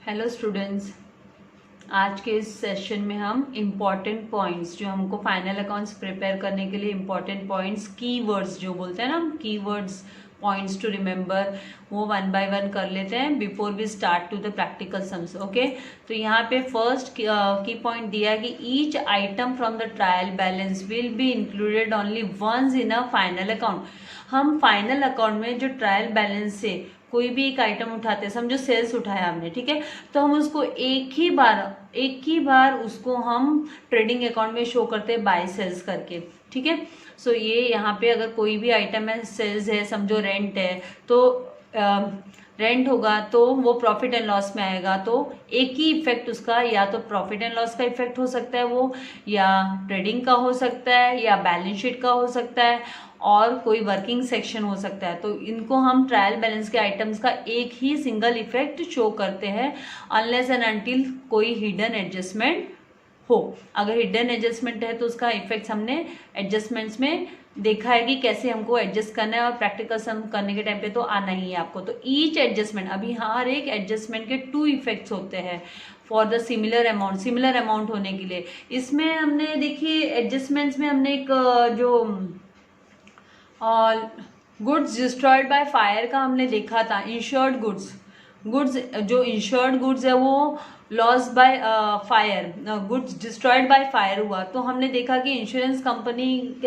Hello students, आज के इस सेशन में हम इम्पॉर्टेंट पॉइंट्स जो हमको फाइनल अकाउंट्स प्रिपेयर करने के लिए इम्पॉर्टेंट पॉइंट्स, कीवर्ड्स जो बोलते हैं ना हम, कीवर्ड्स पॉइंट्स टू रिमेंबर, वो वन बाय वन कर लेते हैं before we start to the practical sums. Okay, तो यहाँ पे फर्स्ट की पॉइंट दिया है कि each item from the trial balance will be included only once in a final account. हम फाइनल अकाउंट में जो ट्रायल बैलेंस से कोई भी एक आइटम उठाते हैं, समझो सेल्स उठाया हमने, ठीक है, तो हम उसको एक ही बार उसको हम ट्रेडिंग अकाउंट में शो करते हैं बाय सेल्स करके, ठीक है। सो ये यहाँ पे अगर कोई भी आइटम है, सेल्स है, समझो रेंट है, तो रेंट होगा तो वो प्रॉफिट एंड लॉस में आएगा, तो एक ही इफेक्ट उसका, या तो प्रॉफिट एंड लॉस का इफेक्ट हो सकता है वो, या ट्रेडिंग का हो सकता है, या बैलेंस शीट का हो सकता है, और कोई वर्किंग सेक्शन हो सकता है। तो इनको हम ट्रायल बैलेंस के आइटम्स का एक ही सिंगल इफेक्ट शो करते हैं अनलेस एंड अनटिल कोई हिडन एडजस्टमेंट हो। अगर हिडन एडजस्टमेंट है तो उसका इफेक्ट हमने एडजस्टमेंट्स में देखा है कि कैसे हमको एडजस्ट करना है, और प्रैक्टिकल सम करने के टाइम पे तो आना ही है आपको। तो ईच एडजस्टमेंट, अभी हर एक एडजस्टमेंट के 2 इफेक्ट्स होते हैं फॉर द सिमिलर अमाउंट होने के लिए। इसमें हमने देखिए एडजस्टमेंट्स में हमने एक जो गुड्स डिस्ट्रॉयड बाय फायर का हमने देखा था, इंश्योर्ड गुड्स जो इंश्योर्ड गुड्स है वो loss by fire, goods destroyed by fire हुआ, तो हमने देखा कि इंश्योरेंस कंपनी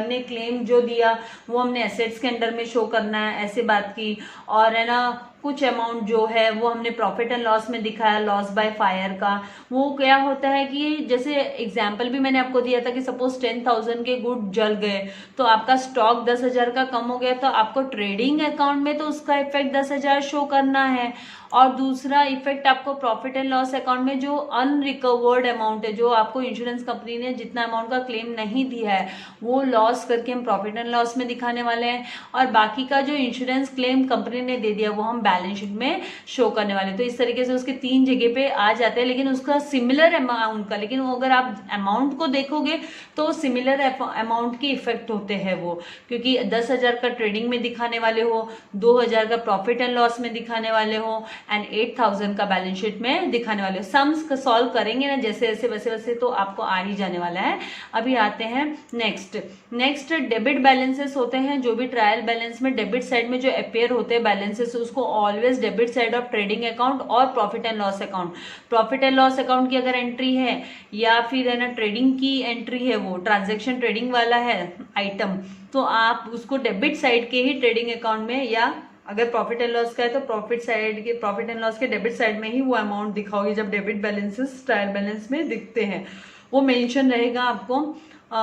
ने क्लेम जो दिया वो हमने एसेट्स के अंडर में शो करना है, ऐसे बात की। और है ना, कुछ अमाउंट जो है वो हमने प्रॉफिट एंड लॉस में दिखाया, लॉस बाय फायर का। वो क्या होता है कि जैसे एग्जाम्पल भी मैंने आपको दिया था कि सपोज 10,000 के गुड जल गए, तो आपका स्टॉक 10,000 का कम हो गया, तो आपको ट्रेडिंग अकाउंट में तो उसका इफेक्ट 10,000 शो करना है, और दूसरा इफेक्ट आपको प्रॉफिट एंड लॉस अकाउंट में जो अनरिकवर्ड अमाउंट है, जो आपको इंश्योरेंस कंपनी ने जितना अमाउंट का क्लेम नहीं दिया है, वो लॉस करके हम प्रॉफिट एंड लॉस में दिखाने वाले हैं, और बाकी का जो इंश्योरेंस क्लेम कंपनी ने दे दिया वो हम बैलेंस शीट में शो करने वाले। तो इस तरीके से उसके 3 जगह पे आ जाते हैं, लेकिन उसका सिमिलर अमाउंट का, लेकिन अगर आप अमाउंट को देखोगे तो सिमिलर अमाउंट के इफेक्ट होते हैं वो, क्योंकि 10,000 का ट्रेडिंग में दिखाने वाले हो, 2,000 का प्रॉफिट एंड लॉस में दिखाने वाले हो, एंड 8,000 का बैलेंस शीट में दिखाने वाले हो। सम्स सॉल्व करेंगे ना जैसे जैसे वैसे वैसे तो आपको आ ही जाने वाला है। अभी आते हैं नेक्स्ट डेबिट बैलेंसेस होते हैं, जो भी ट्रायल बैलेंस में डेबिट साइड में जो अपेयर होते हैं बैलेंसेस, उसको always debit side of trading account और profit and loss account, profit and loss account की अगर एंट्री है, या फिर है ना ट्रेडिंग की एंट्री है, वो ट्रांजेक्शन ट्रेडिंग वाला है आइटम, तो आप उसको डेबिट साइड के ही ट्रेडिंग अकाउंट में, या अगर प्रॉफिट एंड लॉस का है तो प्रॉफिट एंड लॉस के डेबिट साइड में ही वो अमाउंट दिखाओगे जब डेबिट बैलेंसेस ट्रायल बैलेंस में दिखते हैं। वो मेंशन रहेगा आपको,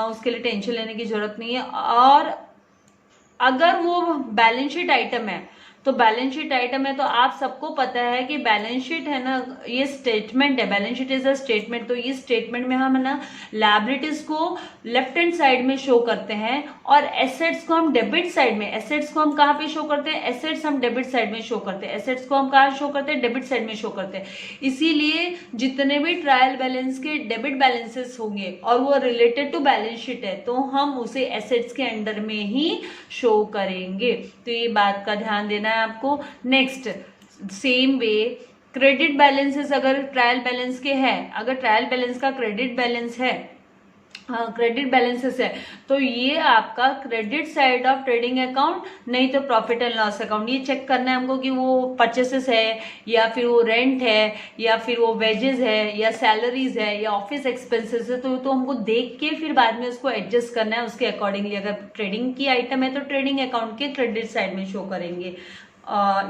उसके लिए टेंशन लेने की जरूरत नहीं है। और अगर वो बैलेंस शीट आइटम है, तो बैलेंस शीट आइटम है तो आप सबको पता है कि बैलेंस शीट है ना, ये स्टेटमेंट है, balance sheet is a statement. तो ये स्टेटमेंट में हम है ना लायबिलिटीज को लेफ्ट हैंड साइड में शो करते हैं, और एसेट्स को हम डेबिट साइड में, एसेट्स को हम कहाँ पे शो करते हैं, एसेट्स हम डेबिट साइड में शो करते हैं, एसेट्स को हम कहाँ शो करते हैं, डेबिट साइड में शो करते हैं। इसीलिए जितने भी ट्रायल बैलेंस के डेबिट बैलेंसेस होंगे और वो रिलेटेड टू बैलेंस शीट है, तो हम उसे एसेट्स के अंडर में ही शो करेंगे। तो ये बात का ध्यान देना है आपको। Next, same way credit balances अगर ट्रायल बैलेंस के हैं, अगर ट्रायल बैलेंस का क्रेडिट बैलेंस है, क्रेडिट बैलेंसेस है, तो ये आपका credit side of trading account, नहीं तो प्रॉफिट एंड लॉस अकाउंट। ये चेक करना है हमको कि वो परचेसेस है, या फिर वो रेंट है, या फिर वो वेजेस है, या सैलरीज है, या ऑफिस एक्सपेंसेस है, तो हमको देख के फिर बाद में उसको एडजस्ट करना है उसके अकॉर्डिंगली। अगर ट्रेडिंग की आइटम है तो ट्रेडिंग अकाउंट के क्रेडिट साइड में शो करेंगे।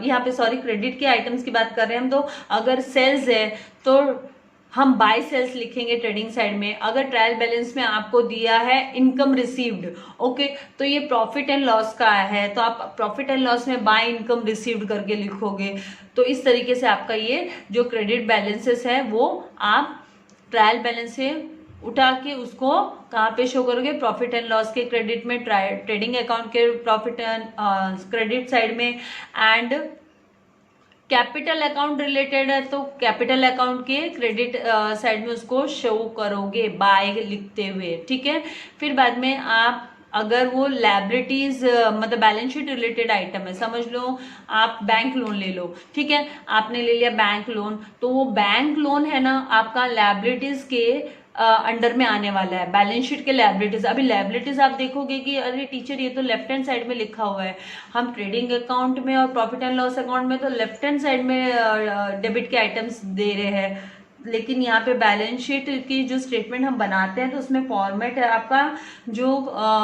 यहाँ पे सॉरी, क्रेडिट के आइटम्स की बात कर रहे हैं हम। तो अगर सेल्स है तो हम बाय सेल्स लिखेंगे ट्रेडिंग साइड में। अगर ट्रायल बैलेंस में आपको दिया है इनकम रिसीव्ड, ओके, तो ये प्रॉफिट एंड लॉस का है, तो आप प्रॉफिट एंड लॉस में बाय इनकम रिसीव्ड करके लिखोगे। तो इस तरीके से आपका ये जो क्रेडिट बैलेंसेस है वो आप ट्रायल बैलेंस से उठा के उसको कहाँ पे शो करोगे, प्रॉफिट एंड लॉस के क्रेडिट में, ट्रेडिंग अकाउंट के प्रॉफिट एंड क्रेडिट साइड में, एंड कैपिटल अकाउंट रिलेटेड है तो कैपिटल अकाउंट के क्रेडिट साइड में उसको शो करोगे बाय लिखते हुए, ठीक है। फिर बाद में आप अगर वो लायबिलिटीज मतलब बैलेंस शीट रिलेटेड आइटम है, समझ लो आप बैंक लोन ले लो, ठीक है, आपने ले लिया बैंक लोन, तो वो बैंक लोन है ना आपका लायबिलिटीज के अंडर में आने वाला है, बैलेंस शीट के लायबिलिटीज। अभी लायबिलिटीज आप देखोगे कि अरे टीचर ये तो लेफ्ट हैंड साइड में लिखा हुआ है, हम ट्रेडिंग अकाउंट में और प्रॉफिट एंड लॉस अकाउंट में तो लेफ्ट हैंड साइड में डेबिट के आइटम्स दे रहे हैं, लेकिन यहाँ पे बैलेंस शीट की जो स्टेटमेंट हम बनाते हैं तो उसमें फॉर्मेट है आपका जो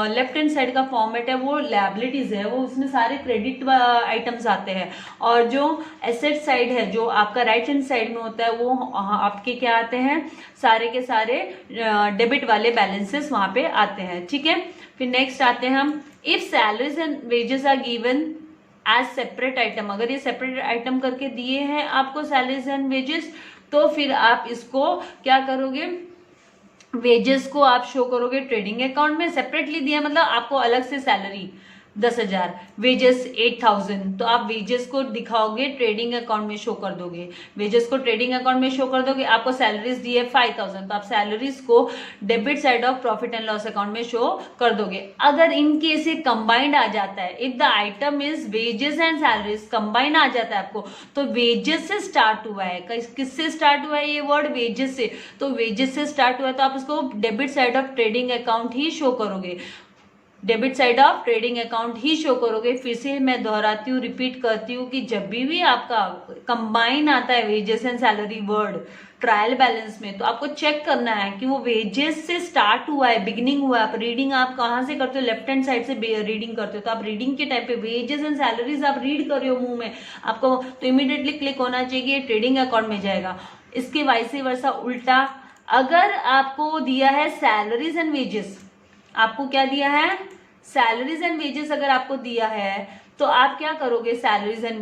लेफ्ट हैंड साइड का फॉर्मेट है वो लायबिलिटीज है, वो उसमें सारे क्रेडिट आइटम्स आते हैं, और जो एसेट साइड है जो आपका राइट हैंड साइड में होता है वो आपके क्या आते हैं, सारे के सारे डेबिट वाले बैलेंसेस वहां पे आते हैं, ठीक है। फिर नेक्स्ट आते हैं हम, if salaries and wages are given as separate item, अगर ये सेपरेट आइटम करके दिए हैं आपको सैलरीज एंड वेजेस, तो फिर आप इसको क्या करोगे, वेजेस को आप शो करोगे ट्रेडिंग अकाउंट में, सेपरेटली दिया मतलब आपको अलग से सैलरी 10,000, वेजेस 8,000, तो आप वेजेस को दिखाओगे ट्रेडिंग अकाउंट में शो कर दोगे, वेजेस को ट्रेडिंग अकाउंट में शो कर दोगे। आपको सैलरीज दी है 5,000, तो आप सैलरीज को debit side of profit and loss account में शो कर दोगे। अगर इन केस ये कंबाइंड आ जाता है, if the item is wages and salaries combined आ जाता है आपको, तो वेजेस से स्टार्ट हुआ है, किससे स्टार्ट हुआ है ये वर्ड, वेजेस से, तो वेजेस से स्टार्ट हुआ है तो आप उसको debit side of trading account ही शो करोगे, debit side of trading account ही शो करोगे। फिर से मैं दोहराती हूँ, रिपीट करती हूँ कि जब भी आपका कंबाइन आता है wages and salary word trial balance में, तो आपको चेक करना है कि वो वेजेस से स्टार्ट हुआ है, बिगिनिंग हुआ है। आप रीडिंग आप कहाँ से करते हो, लेफ्ट हैंड साइड से रीडिंग करते हो, तो आप रीडिंग के टाइम पे वेजेस एंड सैलरीज आप रीड कर रहे हो मुंह में आपको, तो इमीडिएटली क्लिक होना चाहिए कि ये ट्रेडिंग अकाउंट में जाएगा। इसके वाइस वर्सा उल्टा, अगर आपको दिया है सैलरीज एंड वेजेस, आपको क्या दिया है, सैलरीज एंड वेजेस अगर आपको दिया है तो आप क्या करोगे, सैलरीज एंड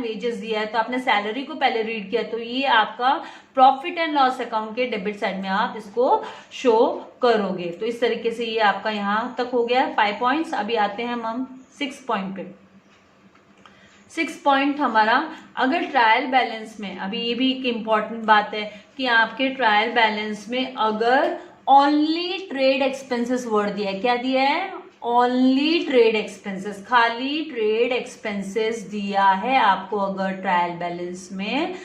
वेजेस दिया है तो आपने सैलरी को पहले रीड किया, तो ये आपका प्रॉफिट एंड लॉस अकाउंट के डेबिट साइड में आप इसको शो करोगे। तो इस तरीके से ये आपका यहाँ तक हो गया 5 पॉइंट्स। अभी आते हैं हम 6 पॉइंट पे। 6 पॉइंट हमारा, अगर ट्रायल बैलेंस में, अभी ये भी एक इम्पॉर्टेंट बात है कि आपके ट्रायल बैलेंस में अगर ओनली ट्रेड एक्सपेंसेस वर्ड दिया है, क्या दिया है, ओनली ट्रेड एक्सपेंसेस, खाली ट्रेड एक्सपेंसेस दिया है आपको अगर ट्रायल बैलेंस में,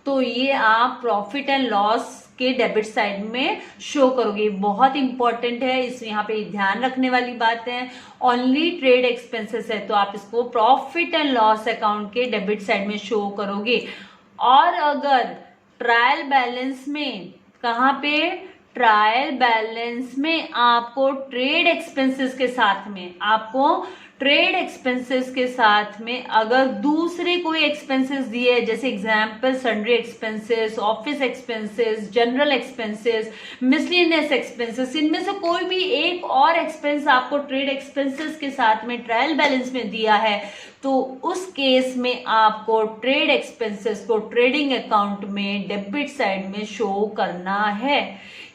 तो ये आप प्रॉफिट एंड लॉस के डेबिट साइड में शो करोगे। बहुत इंपॉर्टेंट है, इस यहाँ पे ध्यान रखने वाली बात है। ओनली ट्रेड एक्सपेंसेस है तो आप इसको प्रॉफिट एंड लॉस अकाउंट के डेबिट साइड में शो करोगे। और अगर ट्रायल बैलेंस में, कहाँ पे, ट्रायल बैलेंस में आपको ट्रेड एक्सपेंसेस के साथ में, आपको ट्रेड एक्सपेंसेस के साथ में अगर दूसरे कोई एक्सपेंसेस दिए, जैसे example sundry expenses, office expenses, general expenses, miscellaneous expenses, इनमें से कोई भी एक और एक्सपेंस आपको ट्रेड एक्सपेंसेस के साथ में ट्रायल बैलेंस में दिया है, तो उस केस में आपको ट्रेड एक्सपेंसेस को ट्रेडिंग अकाउंट में डेबिट साइड में शो करना है।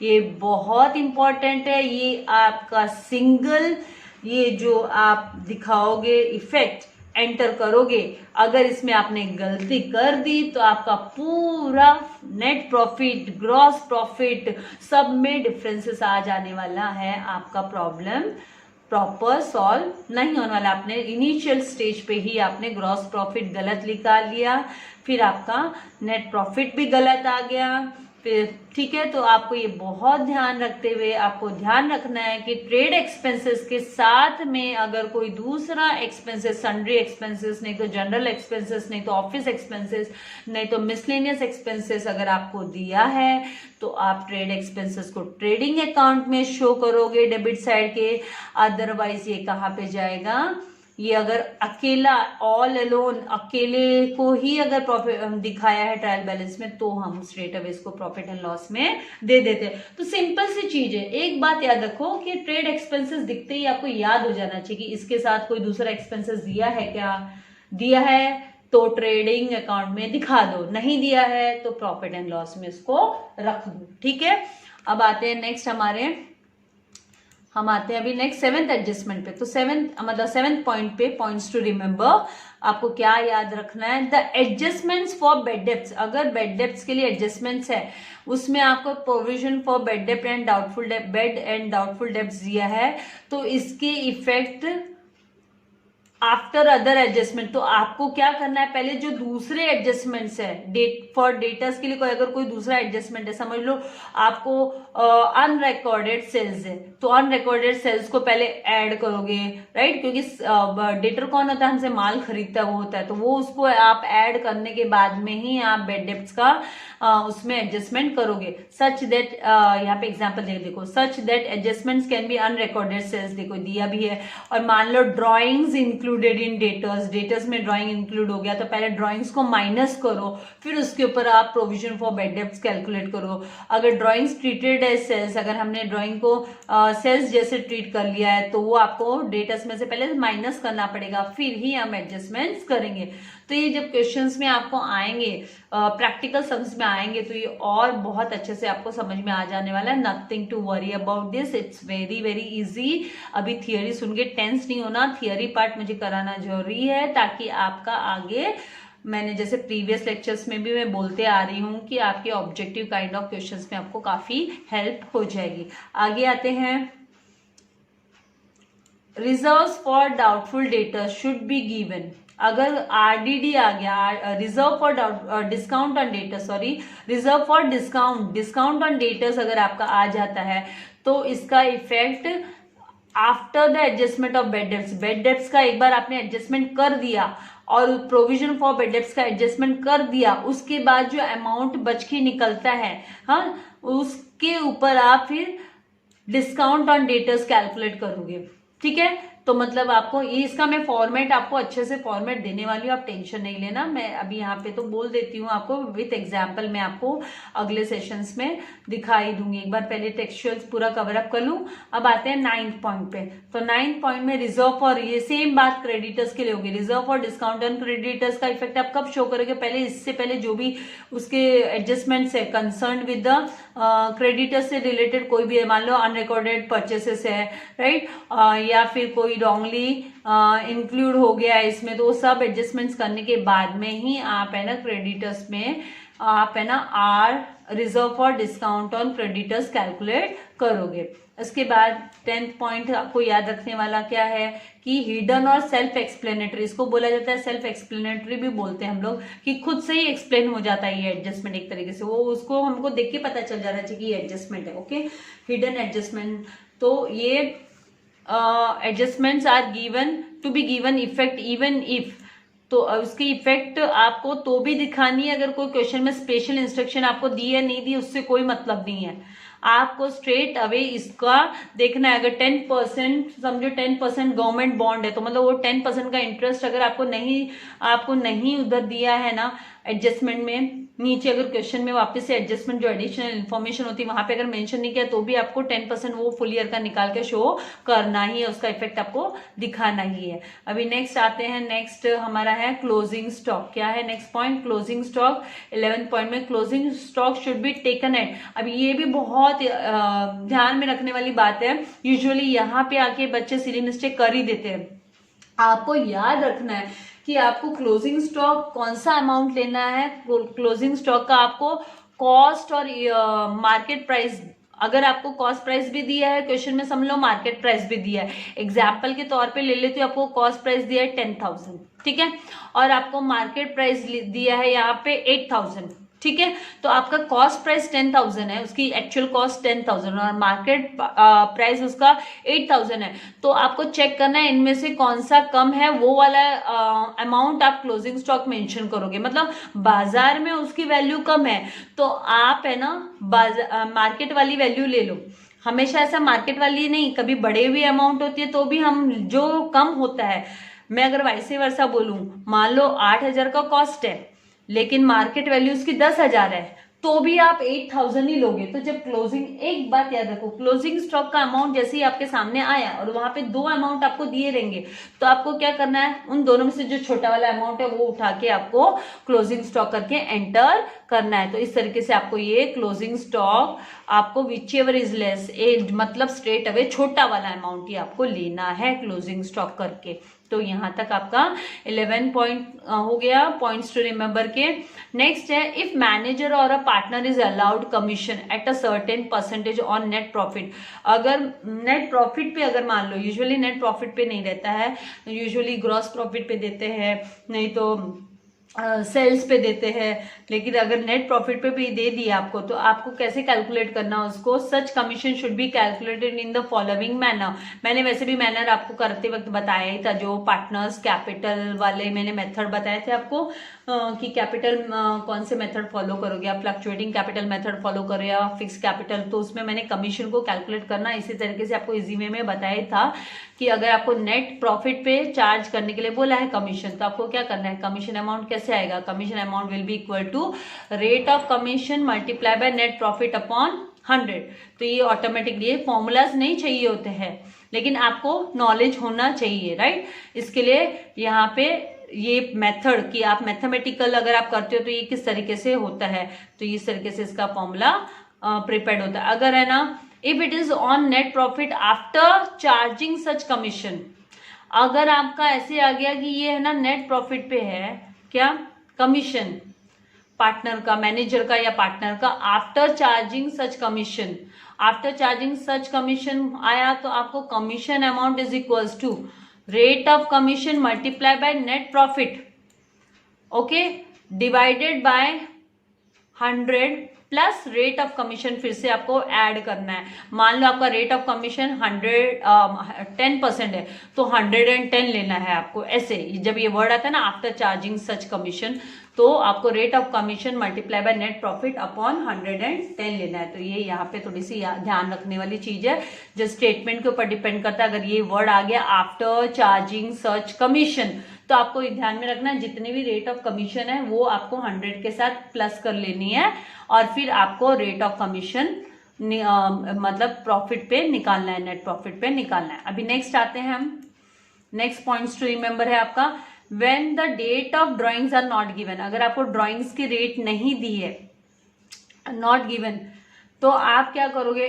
ये बहुत इंपॉर्टेंट है। ये आपका सिंगल, ये जो आप दिखाओगे इफेक्ट एंटर करोगे, अगर इसमें आपने गलती कर दी तो आपका पूरा नेट प्रॉफिट, ग्रॉस प्रॉफिट, सब में डिफरेंसेस आ जाने वाला है। आपका प्रॉब्लम प्रॉपर सॉल्व नहीं होने वाला। आपने इनिशियल स्टेज पे ही आपने ग्रॉस प्रॉफिट गलत निकाल लिया, फिर आपका नेट प्रॉफिट भी गलत आ गया, फिर ठीक है। तो आपको ये बहुत ध्यान रखते हुए आपको ध्यान रखना है कि ट्रेड एक्सपेंसेस के साथ में अगर कोई दूसरा एक्सपेंसेस, सन्ड्री एक्सपेंसेस, नहीं तो जनरल एक्सपेंसेस, नहीं तो ऑफिस एक्सपेंसेस, नहीं तो मिसलेनियस एक्सपेंसेस अगर आपको दिया है, तो आप ट्रेड एक्सपेंसेस को ट्रेडिंग अकाउंट में शो करोगे डेबिट साइड के। अदरवाइज ये कहाँ पे जाएगा, ये अगर अकेला, ऑल अलोन, अकेले को ही अगर प्रॉफिट दिखाया है ट्रायल बैलेंस में, तो हम स्ट्रेट अवे इसको प्रॉफिट एंड लॉस में दे देते हैं। तो सिंपल सी चीज है। एक बात याद रखो कि ट्रेड एक्सपेंसेस दिखते ही आपको याद हो जाना चाहिए कि इसके साथ कोई दूसरा एक्सपेंसेस दिया है क्या, दिया है तो ट्रेडिंग अकाउंट में दिखा दो, नहीं दिया है तो प्रॉफिट एंड लॉस में इसको रख दो, ठीक है। अब आते हैं नेक्स्ट, हम आते हैं अभी नेक्स्ट सेवेंथ एडजस्टमेंट पे। तो सेवेंथ पॉइंट पे पॉइंट्स टू रिमेंबर, आपको क्या याद रखना है, the adjustments for bed depth. अगर बेड डेप्थ के लिए एडजस्टमेंट्स है उसमें आपको provision for bed depth and doubtful depth दिया है, तो इसके इफेक्ट आफ्टर अदर एडजस्टमेंट। तो आपको क्या करना है, पहले जो दूसरे एडजस्टमेंट्स है फॉर डेटर्स के लिए अगर कोई दूसरा एडजस्टमेंट है, समझ लो आपको अनरिकॉर्डेड सेल्स है, तो अनरिकॉर्डेड सेल्स को पहले ऐड करोगे, राइट, क्योंकि डेटर कौन होता है, हमसे माल खरीदता है वो होता है, तो वो उसको आप ऐड करने के बाद में ही आप बेड डेप्थ का उसमें एडजस्टमेंट करोगे। सच दैट, यहाँ पे एग्जाम्पल देखो, such that adjustments can be unrecorded sales, देखो दिया भी है। और मान लो ड्रॉइंग्स इंक्लूडेड इन डेटर्स में ड्रॉइंग इंक्लूड हो गया, तो पहले ड्रॉइंग्स को माइनस करो, फिर उसके ऊपर आप provision for bed depth calculate करो। अगर ड्रॉइंग्स ट्रीटेड एज सेल्स, अगर हमने ड्रॉइंग को सेल्स जैसे ट्रीट कर लिया है, तो वो आपको डेटर्स में से पहले माइनस करना पड़ेगा, फिर ही हम एडजस्टमेंट्स करेंगे। तो ये जब क्वेश्चंस में आपको आएंगे, प्रैक्टिकल सम्स में आएंगे, तो ये और बहुत अच्छे से आपको समझ में आ जाने वाला है। Nothing to worry about this, it's very very easy. अभी थियरी सुन के टेंस नहीं होना, थियरी पार्ट मुझे कराना जरूरी है, ताकि आपका आगे, मैंने जैसे प्रीवियस लेक्चर्स में भी मैं बोलते आ रही हूँ कि आपके ऑब्जेक्टिव काइंड ऑफ क्वेश्चंस में आपको काफी हेल्प हो जाएगी। आगे आते हैं, reserves for doubtful data should be given. अगर आरडीडी आ गया, reserve for discount on data, reserve for discount on debtors अगर आपका आ जाता है, तो इसका effect after the adjustment of bed depth का एक बार आपने एडजस्टमेंट कर दिया और प्रोविजन फॉर बेड डेप्थ का एडजस्टमेंट कर दिया, उसके बाद जो अमाउंट बच के निकलता है, हाँ, उसके ऊपर आप फिर डिस्काउंट ऑन डेटर्स कैलकुलेट करोगे। ठीक है, तो मतलब आपको इसका मैं फॉर्मेट आपको अच्छे से फॉर्मेट देने वाली हूँ, आप टेंशन नहीं लेना। मैं अभी यहाँ पे तो बोल देती हूँ आपको, विथ एग्जाम्पल मैं आपको अगले सेशंस में दिखाई दूंगी। एक बार पहले टेक्सचुअल्स पूरा कवर अप कर लूँ। अब आते हैं 9th पॉइंट पे। तो 9th पॉइंट में रिजर्व फॉर, ये सेम बात क्रेडिटर्स के लिए होगी। Reserve for discount on creditors का इफेक्ट आप कब शो करोगे, पहले इससे पहले जो भी उसके एडजस्टमेंट्स है कंसर्न विद द क्रेडिटर्स से रिलेटेड कोई भी है, मान लो अनरिकॉर्डेड परचेसेस है, राइट, या फिर कोई रॉन्गली इंक्लूड हो गया है इसमें, तो सब एडजस्टमेंट्स करने के बाद में ही आप है ना क्रेडिटर्स में आप है ना R reserve for discount on creditors calculate करोगे। इसके बाद 10th पॉइंट आपको याद रखने वाला क्या है कि हिडन और सेल्फ एक्सप्लेनेटरी, इसको बोला जाता है सेल्फ एक्सप्लेनेटरी भी बोलते हैं हम लोग, कि खुद से ही एक्सप्लेन हो जाता है ये एडजस्टमेंट एक तरीके से, वो उसको हमको देख के पता चल जाना चाहिए कि ये एडजस्टमेंट है। ओके, हिडन एडजस्टमेंट, तो ये adjustments are given to be given effect even if, तो उसकी इफेक्ट आपको तो भी दिखानी है अगर कोई क्वेश्चन में स्पेशल इंस्ट्रक्शन आपको दी है नहीं दी, उससे कोई मतलब नहीं है। आपको स्ट्रेट अवे इसका देखना है। अगर 10% समझो 10% गवर्नमेंट बॉन्ड है, तो मतलब वो 10% का इंटरेस्ट अगर आपको नहीं उधर दिया है ना एडजस्टमेंट में, नीचे अगर क्वेश्चन में वापस से एडजस्टमेंट जो एडिशनल इन्फॉर्मेशन होती है वहां पे अगर मेंशन नहीं किया, तो भी आपको 10% वो फुल ईयर का निकाल के शो करना ही है, उसका इफेक्ट आपको दिखाना ही है। अभी नेक्स्ट आते हैं, नेक्स्ट हमारा है क्लोजिंग स्टॉक। क्या है next point, closing stock. 11th point में closing stock should be taken at. अब ये भी बहुत ध्यान में रखने वाली बात है, यूजुअली यहाँ पे आके बच्चे सिली मिस्टेक कर ही देते हैं। आपको याद रखना है कि आपको क्लोजिंग स्टॉक कौन सा अमाउंट लेना है। क्लोजिंग स्टॉक का आपको कॉस्ट और मार्केट प्राइस, अगर आपको कॉस्ट प्राइस भी दिया है क्वेश्चन में, समझ लो मार्केट प्राइस भी दिया है। एग्जाम्पल के तौर पे ले लेते हो, आपको कॉस्ट प्राइस दिया है 10,000, ठीक है, और आपको मार्केट प्राइस दिया है यहाँ पे 8,000, ठीक है, तो आपका कॉस्ट प्राइस 10,000 है, उसकी एक्चुअल कॉस्ट 10,000 और मार्केट प्राइस उसका 8,000 है। तो आपको चेक करना है इनमें से कौन सा कम है, वो वाला अमाउंट आप क्लोजिंग स्टॉक मेंशन करोगे। मतलब बाजार में उसकी वैल्यू कम है, तो आप है ना मार्केट वाली वैल्यू ले लो। हमेशा ऐसा मार्केट वाली नहीं, कभी बड़े भी अमाउंट होती है तो भी हम जो कम होता है, मैं अगर वैसे वर्षा बोलूं, मान लो 8,000 का कॉस्ट है लेकिन मार्केट वैल्यू उसकी 10,000 है, तो भी आप 8,000 ही लोगे। तो जब क्लोजिंग, एक बात याद रखो, क्लोजिंग स्टॉक का अमाउंट जैसे ही आपके सामने आया और वहां पे दो अमाउंट आपको दिए रहेंगे, तो आपको क्या करना है, उन दोनों में से जो छोटा वाला अमाउंट है वो उठा के आपको क्लोजिंग स्टॉक करके एंटर करना है। तो इस तरीके से आपको ये क्लोजिंग स्टॉक आपको विच एवर इज लेस, मतलब स्ट्रेट अवे छोटा वाला अमाउंट ही आपको लेना है क्लोजिंग स्टॉक करके। तो यहां तक आपका 11 पॉइंट हो गया, पॉइंट्स टू रिमेंबर के। नेक्स्ट है, इफ मैनेजर और a partner is allowed commission at a certain percentage on net profit. अगर नेट प्रॉफिट पे, अगर मान लो, यूजुअली नेट प्रॉफिट पे नहीं रहता है, यूजुअली ग्रॉस प्रॉफिट पे देते हैं, नहीं तो सेल्स पे देते हैं, लेकिन अगर नेट प्रॉफिट पे भी दे दिया आपको, तो आपको कैसे कैलकुलेट करना उसको, सच commission should be calculated in the following manner. मैंने वैसे भी मैनर आपको करते वक्त बताया ही था, जो पार्टनर्स कैपिटल वाले मैंने मेथड बताए थे आपको, कि कैपिटल कौन से मेथड फॉलो करोगे आप, फ्लक्चुएटिंग कैपिटल मेथड फॉलो करो या फिक्स कैपिटल। तो उसमें मैंने कमीशन को कैलकुलेट करना इसी तरीके से आपको इजी वे में बताया था कि अगर आपको नेट प्रॉफिट पे चार्ज करने के लिए बोला है कमीशन, तो आपको क्या करना है, कमीशन अमाउंट कैसे आएगा, commission amount will be equal to rate of commission multiply by net profit upon 100। तो ये ऑटोमेटिकली, ये फॉर्मूलाज नहीं चाहिए होते हैं, लेकिन आपको नॉलेज होना चाहिए, राइट। इसके लिए यहाँ पे ये मेथड कि आप मैथमेटिकल अगर आप करते हो तो ये किस तरीके से होता है, तो इस तरीके से इसका फॉर्मूला प्रिपेयर्ड होता है। अगर है ना, if it is on net profit after charging such commission, अगर आपका ऐसे आ गया कि ये है ना नेट प्रॉफिट पे है क्या, कमीशन पार्टनर का, मैनेजर का या पार्टनर का, after charging such commission, after charging such commission आया, तो आपको commission amount is equals to rate of commission multiply by net profit, okay, divided by 100 plus rate of commission फिर से आपको ऐड करना है। मान लो आपका रेट ऑफ कमीशन 10% है, तो 110 लेना है आपको। ऐसे जब ये वर्ड आता है ना आफ्टर चार्जिंग सच कमीशन, तो आपको rate of commission multiply by net profit upon 110 लेना है। तो ये यहाँ पे थोड़ी सी ध्यान रखने वाली चीज है, जो स्टेटमेंट के ऊपर डिपेंड करता है। अगर ये वर्ड आ गया आफ्टर चार्जिंग सच कमीशन, तो आपको ध्यान में रखना है जितने भी रेट ऑफ कमीशन है वो आपको 100 के साथ प्लस कर लेनी है, और फिर आपको रेट ऑफ कमीशन मतलब प्रॉफिट पे निकालना है, नेट प्रॉफिट पे निकालना है। अभी नेक्स्ट आते हैं हम, नेक्स्ट पॉइंट्स टू रिमेंबर है आपका, when the date of drawings are not given. अगर आपको ड्रॉइंग्स की रेट नहीं दी है, नॉट गिवन, तो आप क्या करोगे,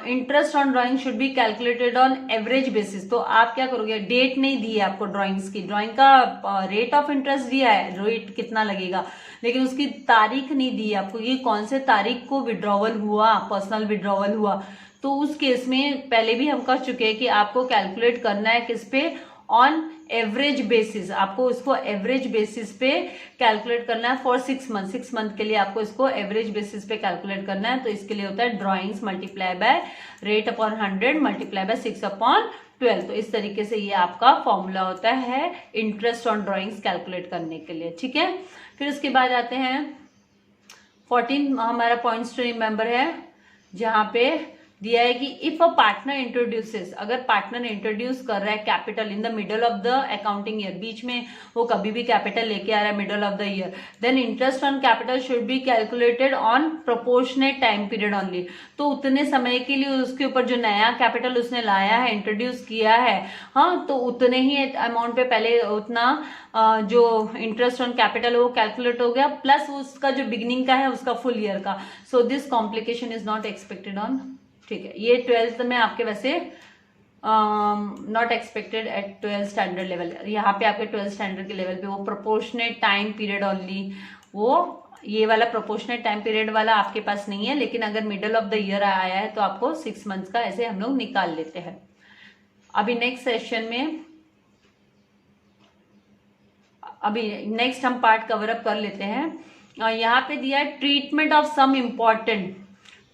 interest on drawing should be calculated on average basis. तो आप क्या करोगे, डेट नहीं दी है आपको ड्राइंग्स की, ड्राइंग का रेट ऑफ इंटरेस्ट दिया है, रेट कितना लगेगा, लेकिन उसकी तारीख नहीं दी है आपको, ये कौन से तारीख को विड्रॉवल हुआ, पर्सनल विड्रॉवल हुआ। तो उस केस में पहले भी हम कह चुके हैं कि आपको कैलकुलेट करना है किस पे, ऑन एवरेज बेसिस। आपको इसको एवरेज बेसिस पे कैलकुलेट करना है फॉर 6 मंथ, 6 मंथ के लिए आपको इसको एवरेज बेसिस पे कैलकुलेट करना है। तो इसके लिए होता है drawings multiply by rate upon 100 multiply by 6 upon 12। तो इस तरीके से ये आपका फॉर्मूला होता है इंटरेस्ट ऑन ड्रॉइंग्स कैलकुलेट करने के लिए, ठीक है। फिर उसके बाद आते हैं 14, हमारा पॉइंट्स टू रिमेंबर है, जहां पे दिया है कि इफ अ पार्टनर इंट्रोड्यूसेस, अगर पार्टनर इंट्रोड्यूस कर रहा है capital in the middle of the accounting year, बीच में वो कभी भी कैपिटल लेके आ रहा है middle of the year, then interest on capital should be calculated on proportionate time period only. तो उतने समय के लिए उसके ऊपर जो नया कैपिटल उसने लाया है, इंट्रोड्यूस किया है, हाँ, तो उतने ही अमाउंट पे पहले उतना जो इंटरेस्ट ऑन कैपिटल वो कैलकुलेट हो गया, प्लस उसका जो बिगिनिंग का है उसका फुल ईयर का। So this complication is not expected on, ठीक है। ये 12th में आपके वैसे not expected at 12th standard level, यहाँ पे आपके 12th स्टैंडर्ड के लेवल पे वो प्रोपोर्शनेट टाइम पीरियड ओनली, वो ये वाला प्रोपोर्शनेट टाइम पीरियड वाला आपके पास नहीं है, लेकिन अगर मिडल ऑफ द ईयर आया है तो आपको 6 मंथ्स का ऐसे हम लोग निकाल लेते हैं। अभी नेक्स्ट सेशन में, अभी नेक्स्ट हम पार्ट कवर अप कर लेते हैं। यहाँ पे दिया है treatment of some important,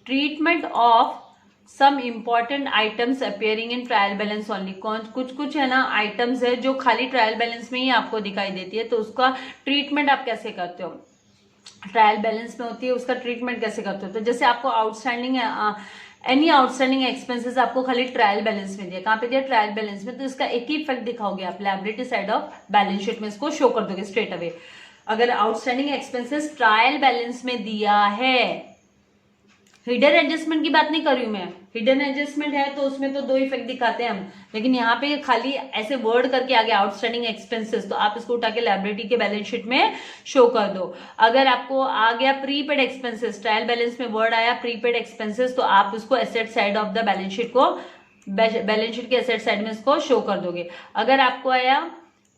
treatment of some important items appearing in trial balance only. कुछ है ना आइटम्स है जो खाली ट्रायल बैलेंस में ही आपको दिखाई देती है, तो उसका ट्रीटमेंट आप कैसे करते हो, ट्रायल बैलेंस में होती है, उसका ट्रीटमेंट कैसे करते हो। तो जैसे आपको आउटस्टैंडिंग एनी आउटस्टैंडिंग एक्सपेंसेस आपको खाली ट्रायल बैलेंस में दिया, कहाँ पे दिया, ट्रायल बैलेंस में, तो इसका एक ही इफेक्ट दिखाओगे आप, liability side of balance sheet में इसको शो कर दोगे स्ट्रेट अवे। अगर आउटस्टैंडिंग एक्सपेंसेस ट्रायल बैलेंस में दिया है, हिडन एडजस्टमेंट की बात नहीं कर रही हूं मैं, हिडन एडजस्टमेंट है तो उसमें तो 2 इफेक्ट दिखाते हैं हम, लेकिन यहाँ पे खाली ऐसे वर्ड करके आ गया आउटस्टैंडिंग एक्सपेंसेस, तो आप इसको उठा के लायबिलिटी के बैलेंस शीट में शो कर दो। अगर आपको आ गया प्रीपेड एक्सपेंसेस, ट्रायल बैलेंस में वर्ड आया प्रीपेड एक्सपेंसेस, तो आप उसको asset side of the balance sheet को, बैलेंस शीट के एसेट साइड में इसको शो कर दोगे। अगर आपको आया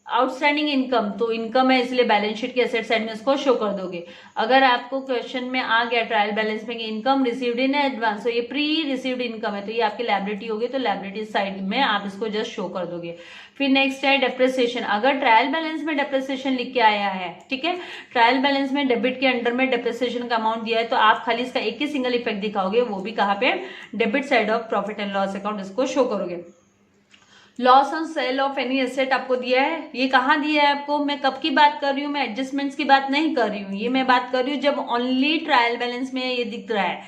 आउटस्टैंडिंग इनकम, तो इनकम है इसलिए बैलेंस शीट के एसेट साइड में इसको शो कर दोगे। अगर आपको क्वेश्चन में आ गया ट्रायल बैलेंस में कि इनकम रिसीव्ड इन एडवांस, तो ये प्री रिसीव्ड इनकम है, तो ये आपकी लायबिलिटी होगी, तो लायबिलिटी साइड में आप इसको जस्ट शो कर दोगे। फिर नेक्स्ट है डेप्रिसिएशन। अगर ट्रायल बैलेंस में डेप्रिसिएशन लिख के आया है, ठीक है, ट्रायल बैलेंस में डेबिट के अंडर में डेप्रिसिएशन का अमाउंट दिया है, तो आप खाली इसका एक ही सिंगल इफेक्ट दिखाओगे, वो भी कहाँ पे, debit side of profit and loss account, इसको शो करोगे। Loss on sale of any asset आपको दिया है, ये कहाँ दिया है आपको, मैं कब की बात कर रही हूँ, मैं एडजस्टमेंट्स की बात नहीं कर रही हूँ, ये मैं बात कर रही हूँ जब ओनली ट्रायल बैलेंस में ये दिख रहा है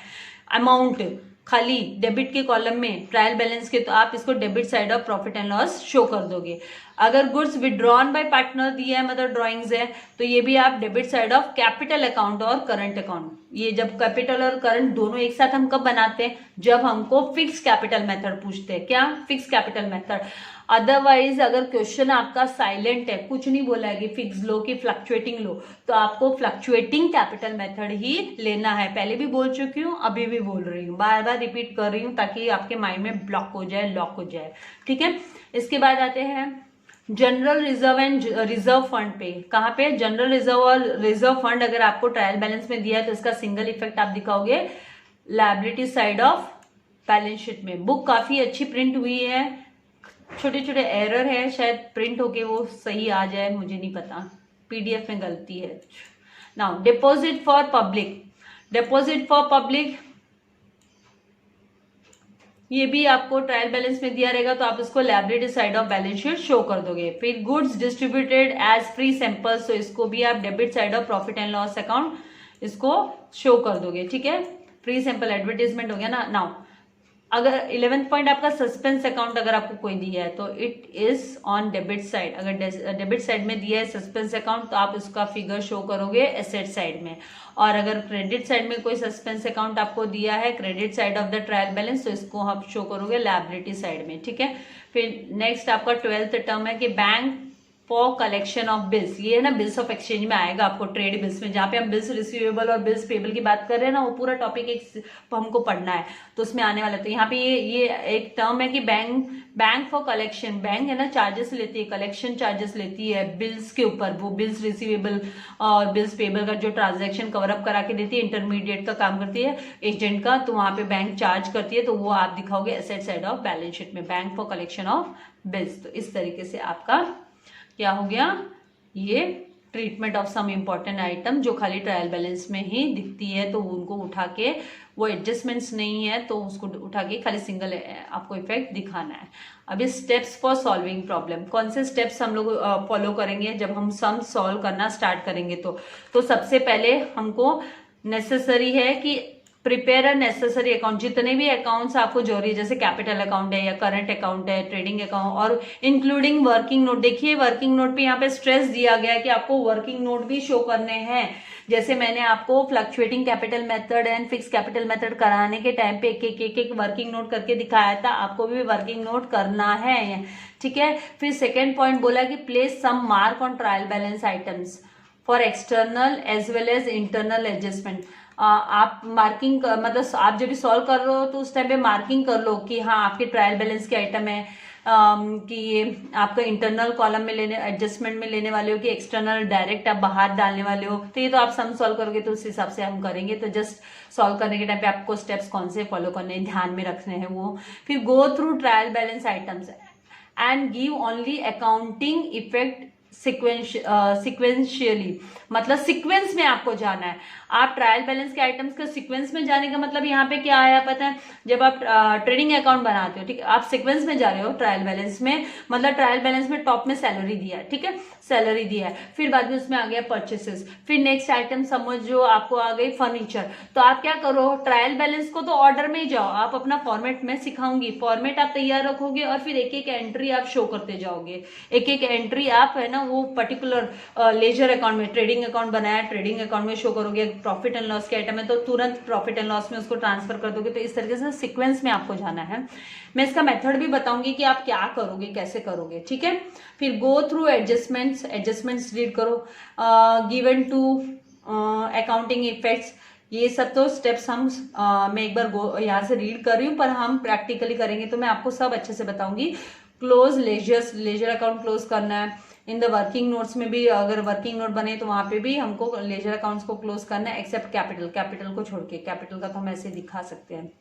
अमाउंट खाली डेबिट के कॉलम में ट्रायल बैलेंस के, तो आप इसको debit side of profit and loss show कर दोगे। अगर गुड्स विड्रॉन बाय पार्टनर दिया है, मतलब ड्रॉइंग्स है, तो ये भी आप debit side of capital account और करंट अकाउंट। ये जब कैपिटल और करंट दोनों एक साथ हम कब बनाते हैं, जब हमको फिक्स कैपिटल मेथड पूछते हैं, क्या फिक्स कैपिटल मेथड। अदरवाइज अगर क्वेश्चन आपका साइलेंट है, कुछ नहीं बोला है कि फिक्स लो की फ्लक्चुएटिंग लो, तो आपको फ्लक्चुएटिंग कैपिटल मेथड ही लेना है। पहले भी बोल चुकी हूँ, अभी भी बोल रही हूँ, बार बार रिपीट कर रही हूँ ताकि आपके माइंड में ब्लॉक हो जाए, लॉक हो जाए, ठीक है। इसके बाद आते हैं general reserve and reserve fund पे। कहाँ पे, जनरल रिजर्व और रिजर्व फंड अगर आपको ट्रायल बैलेंस में दिया है, तो इसका सिंगल इफेक्ट आप दिखाओगे liability side of balance sheet में। बुक काफी अच्छी प्रिंट हुई है, छोटे छोटे एरर है, शायद प्रिंट होके वो सही आ जाए, मुझे नहीं पता, पीडीएफ में गलती है। Now deposit for public, deposit for public ये भी आपको ट्रायल बैलेंस में दिया रहेगा, तो आप इसको liability side of balance sheet show कर दोगे। फिर goods distributed as free samples, तो इसको भी आप debit side of profit and loss account इसको शो कर दोगे, ठीक है। फ्री सैंपल एडवर्टीजमेंट हो गया ना। नाउ अगर 11th पॉइंट आपका सस्पेंस अकाउंट अगर आपको कोई दिया है, तो it is on debit side. अगर डेबिट साइड में दिया है सस्पेंस अकाउंट, तो आप उसका फिगर शो करोगे एसेट साइड में। और अगर क्रेडिट साइड में कोई सस्पेंस अकाउंट आपको दिया है credit side of the trial balance, तो इसको आप शो करोगे लायबिलिटी साइड में, ठीक है। फिर नेक्स्ट आपका 12th टर्म है कि bank for collection of bills. ये है ना बिल्स ऑफ एक्सचेंज में आएगा आपको, ट्रेड बिल्स में, जहां पे हम बिल्स रिसीवेबल और बिल्स पेबल की बात कर रहे हैं ना, वो पूरा टॉपिक एक हमको पढ़ना है, तो उसमें आने वाला। तो यहाँ पे ये एक टर्म है कि बैंक फॉर कलेक्शन, बैंक है ना चार्जेस लेती है, कलेक्शन चार्जेस लेती है बिल्स के ऊपर, वो बिल्स रिसीवेबल और बिल्स पेबल का जो ट्रांजेक्शन कवर अप करा के देती है, इंटरमीडिएट का काम करती है एजेंट का, तो वहां पे बैंक चार्ज करती है, तो वो आप दिखाओगे asset side of balance sheet में, bank for collection of bills. तो इस तरीके से आपका क्या हो गया, ये treatment of some important item जो खाली ट्रायल बैलेंस में ही दिखती है, तो उनको उठा के, वो एडजस्टमेंट्स नहीं है तो उसको उठा के खाली सिंगल आपको इफेक्ट दिखाना है। अभी स्टेप्स फॉर सॉल्विंग प्रॉब्लम, कौन से स्टेप्स हम लोग फॉलो करेंगे जब हम सम सॉल्व करना स्टार्ट करेंगे। तो सबसे पहले हमको नेसेसरी है कि प्रिपेयर अ नेसेसरी अकाउंट, जितने भी अकाउंट्स आपको जरूरी है, जैसे कैपिटल अकाउंट है या करंट अकाउंट है, ट्रेडिंग अकाउंट, और इंक्लूडिंग वर्किंग नोट। देखिए वर्किंग नोट पे यहाँ पे स्ट्रेस दिया गया है कि आपको वर्किंग नोट भी शो करने हैं। जैसे मैंने आपको fluctuating capital method and fix capital method कराने के टाइम पे एक वर्किंग नोट करके दिखाया था, आपको भी वर्किंग नोट करना है, ठीक है। फिर सेकेंड पॉइंट बोला कि place some mark on trial balance items for external as well as internal adjustment. आप मार्किंग मतलब आप जब भी सॉल्व कर रहे हो तो उस टाइम पे मार्किंग कर लो कि हाँ आपके ट्रायल बैलेंस के आइटम है, कि ये आपका इंटरनल कॉलम में लेने एडजस्टमेंट में लेने वाले हो कि एक्सटर्नल डायरेक्ट आप बाहर डालने वाले हो। तो ये तो आप सम सॉल्व करोगे तो उस हिसाब से हम करेंगे। तो जस्ट सॉल्व करने के टाइम पे आपको स्टेप्स कौन से फॉलो करने हैं, ध्यान में रखने हैं वो। फिर go through trial balance items and give only accounting effect sequentially, मतलब सीक्वेंस में आपको जाना है। आप ट्रायल बैलेंस के आइटम्स के सीक्वेंस में जाने का मतलब यहाँ पे क्या आया पता है, जब आप ट्रेडिंग अकाउंट बनाते हो, ठीक है, आप सीक्वेंस में जा रहे हो ट्रायल बैलेंस में, मतलब ट्रायल बैलेंस में टॉप में सैलरी दिया है, ठीक है, सैलरी दिया है, फिर बाद में उसमें आ गया परचेसेस, फिर नेक्स्ट आइटम समझो आपको आ गई फर्नीचर। तो आप क्या करो, ट्रायल बैलेंस को तो ऑर्डर में ही जाओ, आप अपना फॉर्मेट में सिखाऊंगी, फॉर्मेट आप तैयार रखोगे और फिर एक एक एंट्री आप शो करते जाओगे, एक एक एंट्री आप है ना वो पर्टिकुलर लेजर अकाउंट में ट्रेडिंग अकाउंट बनाया, ट्रेडिंग अकाउंट में शो करोगे, प्रॉफिट एंड लॉस के आइटम है तो तुरंत प्रॉफिट एंड लॉस में उसको ट्रांसफर कर दोगे। तो इस तरीके से सीक्वेंस में आपको जाना है। मैं इसका मेथड भी बताऊंगी कि आप क्या करोगे, कैसे करोगे, ठीक है। फिर गो थ्रू एडजस्टमेंट्स रीड करो, गिवन टू अकाउंटिंग इफेक्ट्स, ये सब तो स्टेप्स हम मैं एक बार यहाँ से रीड कर रही हूँ, पर हम प्रैक्टिकली करेंगे तो मैं आपको सब अच्छे से बताऊंगी। क्लोज लेजर अकाउंट क्लोज करना है। इन द वर्किंग नोट्स में भी अगर वर्किंग नोट बने तो वहां पे भी हमको लेजर अकाउंट्स को क्लोज करना है, एक्सेप्ट कैपिटल को छोड़ के। कैपिटल का तो हम ऐसे दिखा सकते हैं।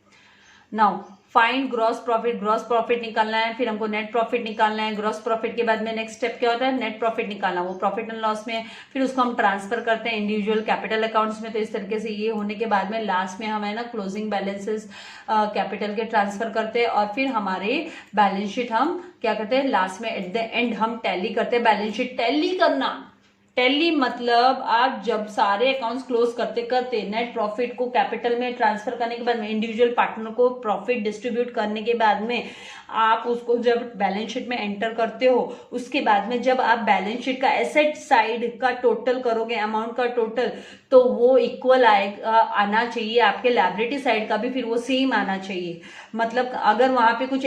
नाउ फाइंड ग्रॉस प्रॉफिट निकालना है, फिर हमको नेट प्रॉफिट निकालना है। ग्रॉस प्रॉफिट के बाद में नेक्स्ट स्टेप क्या होता है, नेट प्रॉफिट निकालना, वो प्रॉफिट एंड लॉस में, फिर उसको हम ट्रांसफर करते हैं इंडिविजुअल कैपिटल अकाउंट्स में। तो इस तरीके से ये होने के बाद में लास्ट में हम है ना क्लोजिंग बैलेंसेस कैपिटल के ट्रांसफर करते हैं, और फिर हमारे बैलेंस शीट हम क्या करते हैं, लास्ट में एट द एंड हम टैली करते हैं। बैलेंस शीट टैली करना, टैली मतलब आप जब सारे अकाउंट्स क्लोज करते करते नेट प्रॉफिट को कैपिटल में ट्रांसफर करने के बाद में, इंडिविजुअल पार्टनर को प्रॉफिट डिस्ट्रीब्यूट करने के बाद में, आप उसको जब बैलेंस शीट में एंटर करते हो, उसके बाद में जब आप बैलेंस शीट का एसेट साइड का टोटल करोगे, अमाउंट का टोटल, तो वो इक्वल आना चाहिए। आपके लायबिलिटी साइड का भी फिर वो सेम आना चाहिए। मतलब अगर वहां पे कुछ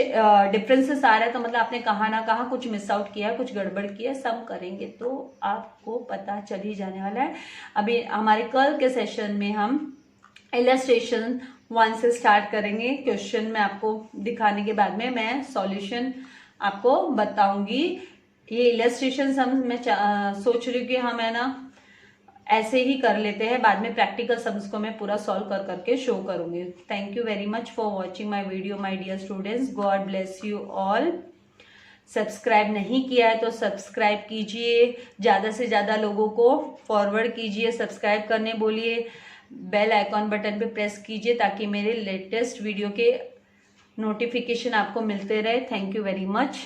डिफरेंसेस आ रहा है तो मतलब आपने कहाँ ना कहाँ कुछ मिस आउट किया है, कुछ गड़बड़ किया है। सम करेंगे तो आपको पता चल ही जाने वाला है। अभी हमारे कल के सेशन में हम इलस्ट्रेशन 1 से स्टार्ट करेंगे। क्वेश्चन में आपको दिखाने के बाद में मैं सॉल्यूशन आपको बताऊंगी। ये इलस्ट्रेशन मैं सोच रही हूँ कि हम है ना ऐसे ही कर लेते हैं, बाद में प्रैक्टिकल सम्स को मैं पूरा सॉल्व कर करके शो करूंगी। Thank you very much for watching my video my dear students. God bless you all. Subscribe नहीं किया है तो सब्सक्राइब कीजिए, ज़्यादा से ज़्यादा लोगों को फॉरवर्ड कीजिए, सब्सक्राइब करने बोलिए, बेल आइकॉन बटन पे प्रेस कीजिए ताकि मेरे लेटेस्ट वीडियो के नोटिफिकेशन आपको मिलते रहे। Thank you very much.